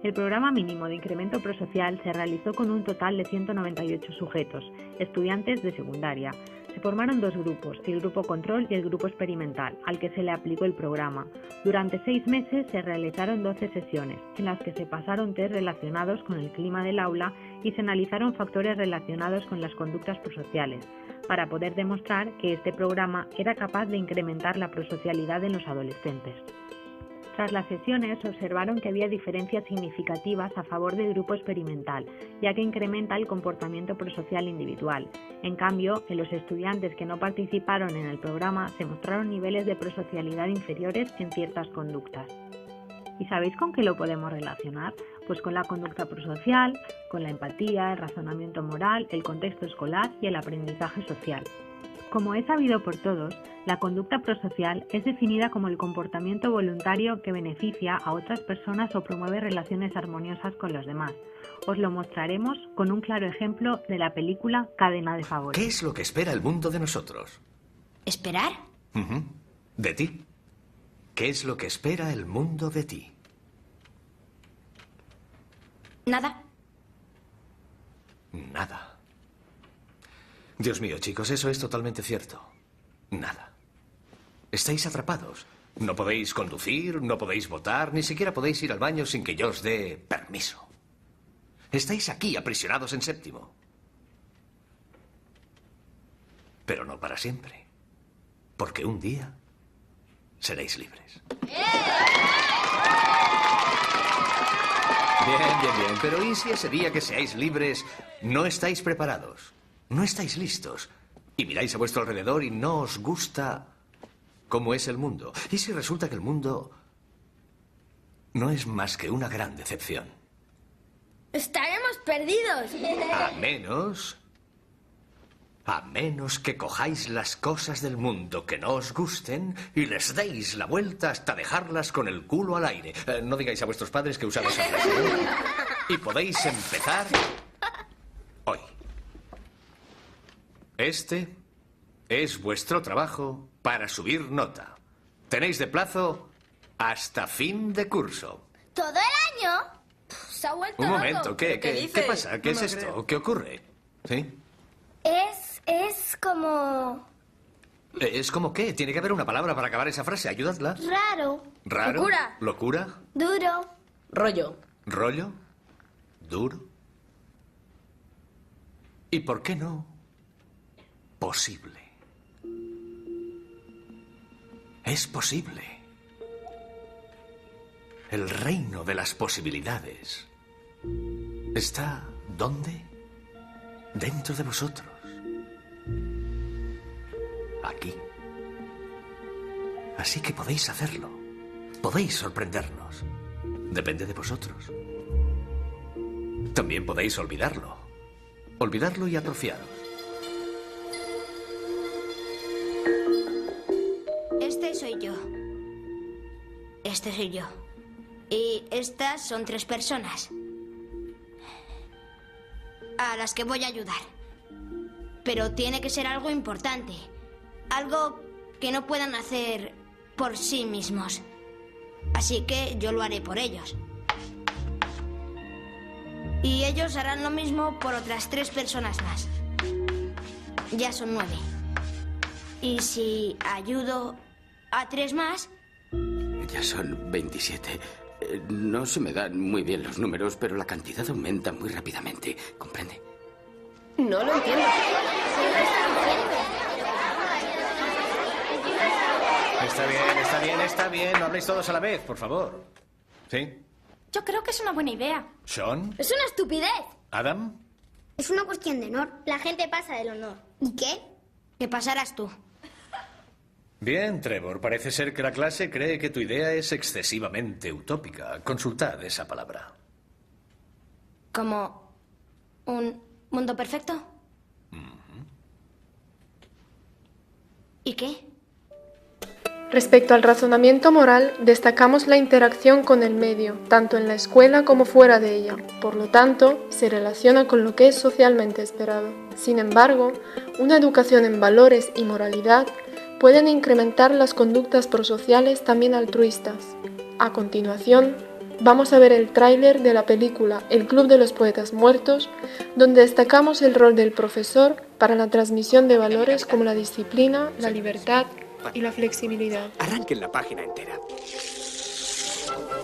El programa mínimo de incremento prosocial se realizó con un total de 198 sujetos, estudiantes de secundaria. Se formaron dos grupos, el grupo control y el grupo experimental, al que se le aplicó el programa. Durante 6 meses se realizaron 12 sesiones, en las que se pasaron test relacionados con el clima del aula y se analizaron factores relacionados con las conductas prosociales, para poder demostrar que este programa era capaz de incrementar la prosocialidad en los adolescentes. Tras las sesiones, observaron que había diferencias significativas a favor del grupo experimental, ya que incrementa el comportamiento prosocial individual. En cambio, en los estudiantes que no participaron en el programa se mostraron niveles de prosocialidad inferiores en ciertas conductas. ¿Y sabéis con qué lo podemos relacionar? Pues con la conducta prosocial, con la empatía, el razonamiento moral, el contexto escolar y el aprendizaje social. Como es sabido por todos, la conducta prosocial es definida como el comportamiento voluntario que beneficia a otras personas o promueve relaciones armoniosas con los demás. Os lo mostraremos con un claro ejemplo de la película Cadena de Favores. ¿Qué es lo que espera el mundo de nosotros? ¿Esperar? De ti. ¿Qué es lo que espera el mundo de ti? Nada. Nada. Dios mío, chicos, eso es totalmente cierto. Nada. Estáis atrapados. No podéis conducir, no podéis votar, ni siquiera podéis ir al baño sin que yo os dé permiso. Estáis aquí aprisionados en séptimo. Pero no para siempre. Porque un día seréis libres. Bien. Pero ¿y si ese día que seáis libres no estáis preparados? No estáis listos y miráis a vuestro alrededor y no os gusta cómo es el mundo. ¿Y si resulta que el mundo no es más que una gran decepción? Estaremos perdidos. A menos que cojáis las cosas del mundo que no os gusten y les deis la vuelta hasta dejarlas con el culo al aire. No digáis a vuestros padres que usad esa frase, ¿eh? Y podéis empezar hoy. Este es vuestro trabajo para subir nota. Tenéis de plazo hasta fin de curso. ¿Todo el año? Se ha vuelto Un loco. momento, ¿qué pasa? ¿Qué es esto? creo. ¿Qué ocurre? ¿Sí? Es como... ¿Es como qué? Tiene que haber una palabra para acabar esa frase. Ayudadla. raro. ¿Raro? Locura. ¿Locura? Duro. Rollo. ¿Rollo? ¿Duro? ¿Y por qué no? Posible. Es posible. El reino de las posibilidades está ¿dónde? Dentro de vosotros. Aquí. Así que podéis hacerlo. Podéis sorprendernos. Depende de vosotros. También podéis olvidarlo. Olvidarlo y atrofiaros. Este soy yo. Este soy yo. Y estas son 3 personas a las que voy a ayudar. Pero tiene que ser algo importante. Algo que no puedan hacer por sí mismos. Así que yo lo haré por ellos. Y ellos harán lo mismo por otras 3 personas más. Ya son 9. Y si ayudo a 3 más... Ya son 27. No se me dan muy bien los números, pero la cantidad aumenta muy rápidamente. ¿Comprende? No lo entiendo. Está bien. No habléis todos a la vez, por favor. ¿Sí? Yo creo que es una buena idea. ¿Sean? Es una estupidez. ¿Adam? Es una cuestión de honor. La gente pasa del honor. ¿Y qué? Que pasarás tú. Bien, Trevor. Parece ser que la clase cree que tu idea es excesivamente utópica. Consultad esa palabra. ¿Como un mundo perfecto? ¿Y qué? Respecto al razonamiento moral, destacamos la interacción con el medio, tanto en la escuela como fuera de ella. Por lo tanto, se relaciona con lo que es socialmente esperado. Sin embargo, una educación en valores y moralidad pueden incrementar las conductas prosociales también altruistas. A continuación, vamos a ver el tráiler de la película El Club de los Poetas Muertos, donde destacamos el rol del profesor para la transmisión de valores como la disciplina, la libertad y la flexibilidad. Arranquen la página entera.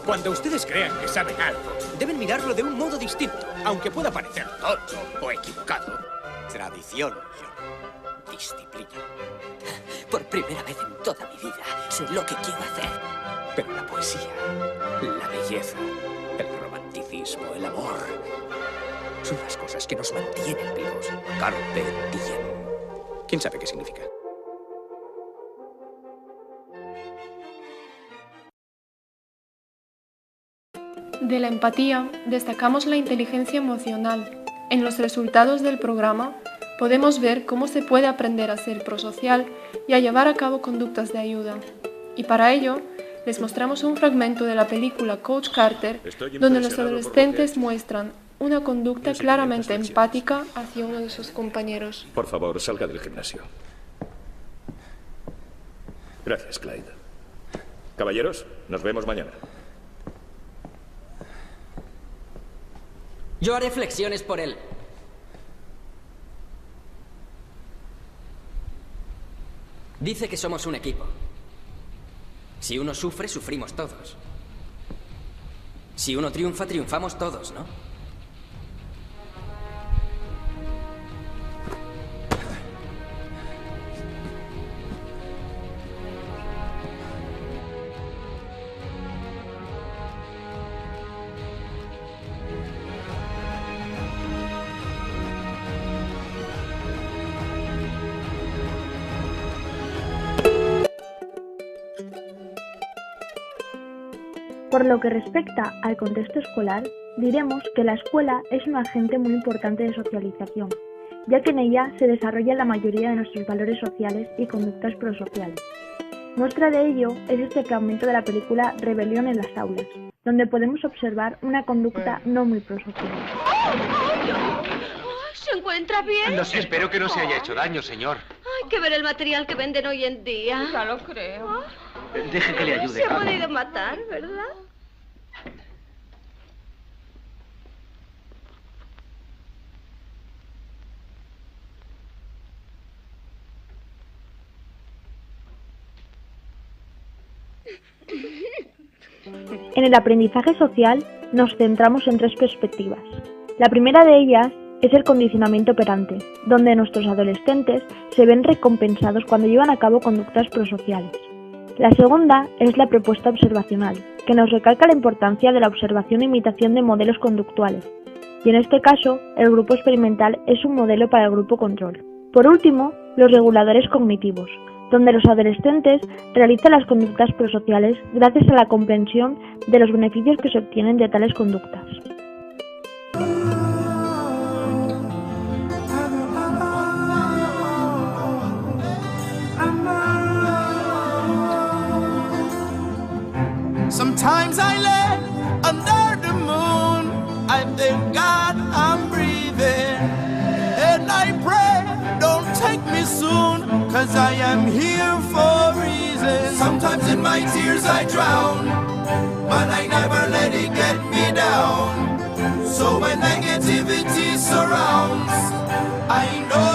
Cuando ustedes crean que saben algo, deben mirarlo de un modo distinto, aunque pueda parecer tonto o equivocado. Tradición, John. Disciplina. Por primera vez en toda mi vida sé lo que quiero hacer. Pero la poesía, la belleza, el romanticismo, el amor, son las cosas que nos mantienen vivos. Carpe diem. ¿Quién sabe qué significa? De la empatía destacamos la inteligencia emocional. En los resultados del programa podemos ver cómo se puede aprender a ser prosocial y a llevar a cabo conductas de ayuda. Y para ello, les mostramos un fragmento de la película Coach Carter, donde los adolescentes muestran una conducta claramente empática hacia uno de sus compañeros. Por favor, salga del gimnasio. Gracias, Clyde. Caballeros, nos vemos mañana. Yo haré flexiones por él. Dice que somos un equipo. Si uno sufre, sufrimos todos. Si uno triunfa, triunfamos todos, ¿no? Por lo que respecta al contexto escolar, diremos que la escuela es un agente muy importante de socialización, ya que en ella se desarrolla la mayoría de nuestros valores sociales y conductas prosociales. Muestra de ello es este fragmento de la película Rebelión en las aulas, donde podemos observar una conducta no muy prosocial. ¿Se encuentra bien? No sé, espero que no se haya hecho daño, señor. Hay que ver el material que venden hoy en día. Ya lo creo. Deje que le ayude. Se ha podido matar, ¿verdad? En el aprendizaje social nos centramos en 3 perspectivas. La primera de ellas es el condicionamiento operante, donde nuestros adolescentes se ven recompensados cuando llevan a cabo conductas prosociales. La segunda es la propuesta observacional, que nos recalca la importancia de la observación e imitación de modelos conductuales, y en este caso, el grupo experimental es un modelo para el grupo control. Por último, los reguladores cognitivos, donde los adolescentes realizan las conductas prosociales gracias a la comprensión de los beneficios que se obtienen de tales conductas. Sometimes I lay under the moon, I thank God I'm breathing, and I pray don't take me soon, 'cause I am here for a reason. Sometimes in my tears I drown, but I never let it get me down. So when negativity surrounds, I know